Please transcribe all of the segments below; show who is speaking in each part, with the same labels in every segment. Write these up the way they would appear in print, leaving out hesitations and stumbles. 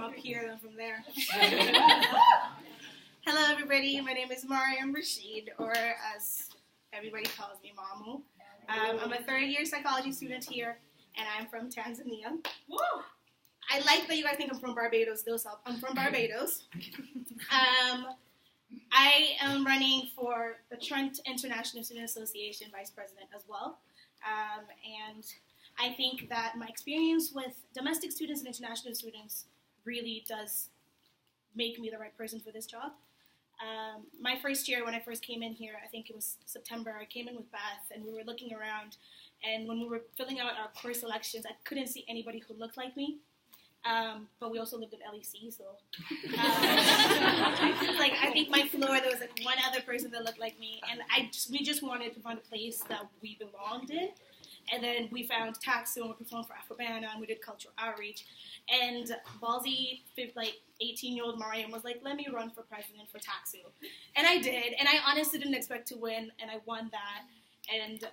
Speaker 1: up here than from there. Hello, everybody. My name is Maryam Rashid, or as everybody calls me, Mamu. I'm a third-year psychology student here, and I'm from Tanzania. Woo! I like that you guys think I'm from Barbados, though, so I'm from Barbados. I am running for the Trent International Student Association Vice President as well. And I think that my experience with domestic students and international students really does make me the right person for this job. My first year, when I first came in here, I think it was September, I came in with Beth, and we were looking around, and when we were filling out our course selections, I couldn't see anybody who looked like me. But we also lived at LEC, so I think my floor, there was one other person that looked like me, and we just wanted to find a place that we belonged in. And then we found TAXU, and we performed for Afrobana, and we did cultural outreach. And ballsy, 18-year-old Maryam was like, let me run for president for TAXU. And I did, and I honestly didn't expect to win, and I won that. And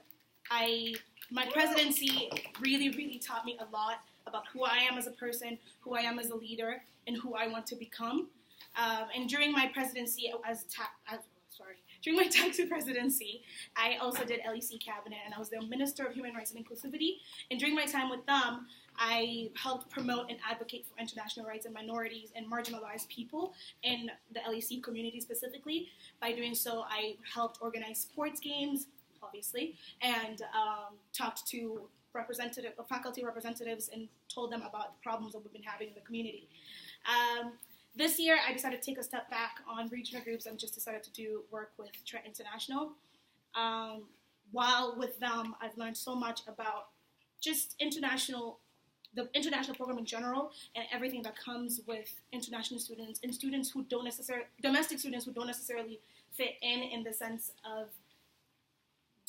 Speaker 1: my presidency really, really taught me a lot about who I am as a person, who I am as a leader, and who I want to become. And during my presidency during my TAXU presidency, I also did LEC cabinet, and I was the Minister of Human Rights and Inclusivity. And during my time with them, I helped promote and advocate for international rights and minorities and marginalized people in the LEC community specifically. By doing so, I helped organize sports games, obviously, and talked to faculty representatives and told them about the problems that we've been having in the community. This year, I decided to take a step back on regional groups and just decided to do work with Trent International. While with them, I've learned so much about just the international program in general, and everything that comes with international students and domestic students who don't necessarily fit in the sense of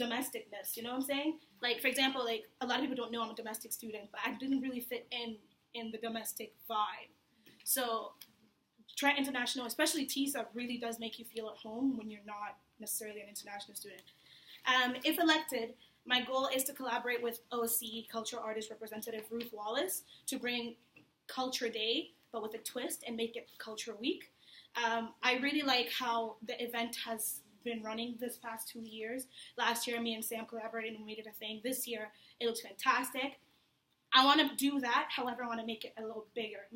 Speaker 1: domesticness, you know what I'm saying? Like, for example, like, a lot of people don't know I'm a domestic student, but I didn't really fit in the domestic vibe. So Trent International, especially TISA, really does make you feel at home when you're not necessarily an international student. If elected, my goal is to collaborate with OC Cultural Artist Representative Ruth Wallace to bring Culture Day, but with a twist, and make it Culture Week. I really like how the event has been running this past 2 years. Last year, me and Sam collaborated and we made it a thing. This year, it looks fantastic. I want to do that. However, I want to make it a little bigger,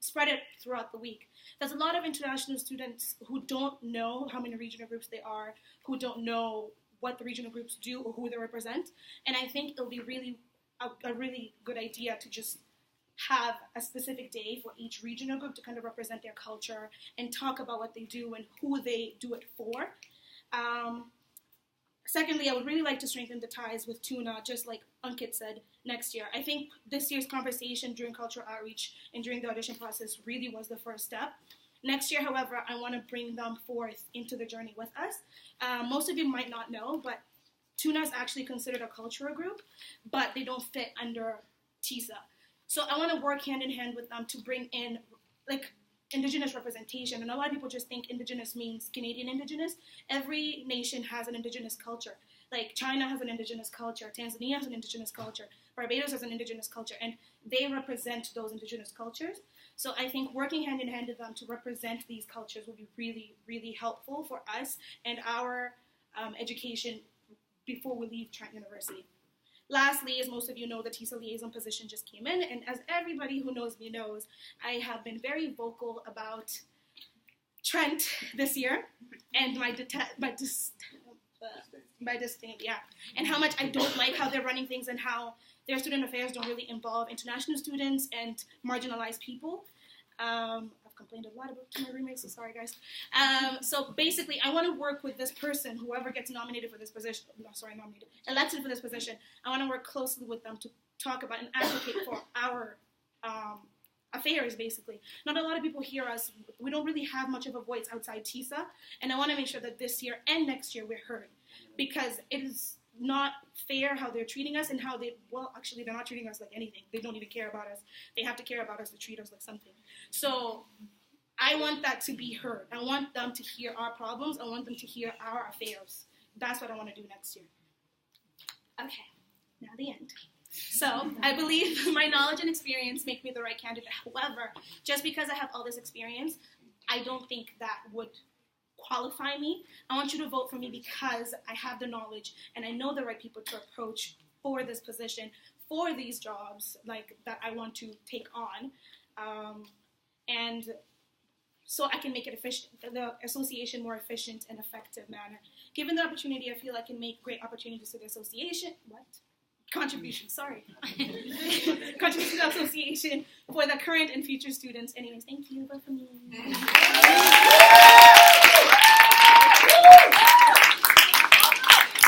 Speaker 1: spread it throughout the week. There's a lot of international students who don't know how many regional groups there are, who don't know what the regional groups do or who they represent. And I think it'll be a really good idea to just have a specific day for each regional group to kind of represent their culture and talk about what they do and who they do it for. Secondly, I would really like to strengthen the ties with Tuna, just like Ankit said, next year. I think this year's conversation during cultural outreach and during the audition process really was the first step. Next year, however, I want to bring them forth into the journey with us. Most of you might not know, but Tuna is actually considered a cultural group, but they don't fit under TISA. So I want to work hand in hand with them to bring in, like, Indigenous representation. And a lot of people just think Indigenous means Canadian Indigenous. Every nation has an Indigenous culture. Like, China has an Indigenous culture, Tanzania has an Indigenous culture, Barbados has an Indigenous culture, and they represent those Indigenous cultures. So I think working hand in hand with them to represent these cultures will be really, really helpful for us and our education before we leave Trent University. Lastly, as most of you know, the TISA liaison position just came in, and as everybody who knows me knows, I have been very vocal about Trent this year and my disdain, and how much I don't like how they're running things and how their student affairs don't really involve international students and marginalized people. I've complained a lot about to my roommates, so sorry guys. So basically, I want to work with this person, whoever gets elected for this position. I want to work closely with them to talk about and advocate for our affairs, basically. Not a lot of people hear us. We don't really have much of a voice outside TISA, and I want to make sure that this year and next year we're heard, because it is not fair how they're treating us and how they're not treating us like anything. They don't even care about us. They have to care about us to treat us like something. So I want that to be heard. I want them to hear our problems. I want them to hear our affairs. That's what I want to do next year. Okay, now the end. So I believe my knowledge and experience make me the right candidate. However, just because I have all this experience, I don't think that would qualify me. I want you to vote for me because I have the knowledge and I know the right people to approach for this position, for these jobs like that I want to take on. And so I can make it efficient, the association more efficient and effective manner. Given the opportunity, I feel I can make great opportunities to the association. Contribution, sorry. Contribution to the association for the current and future students. Anyways, thank you. Vote for me.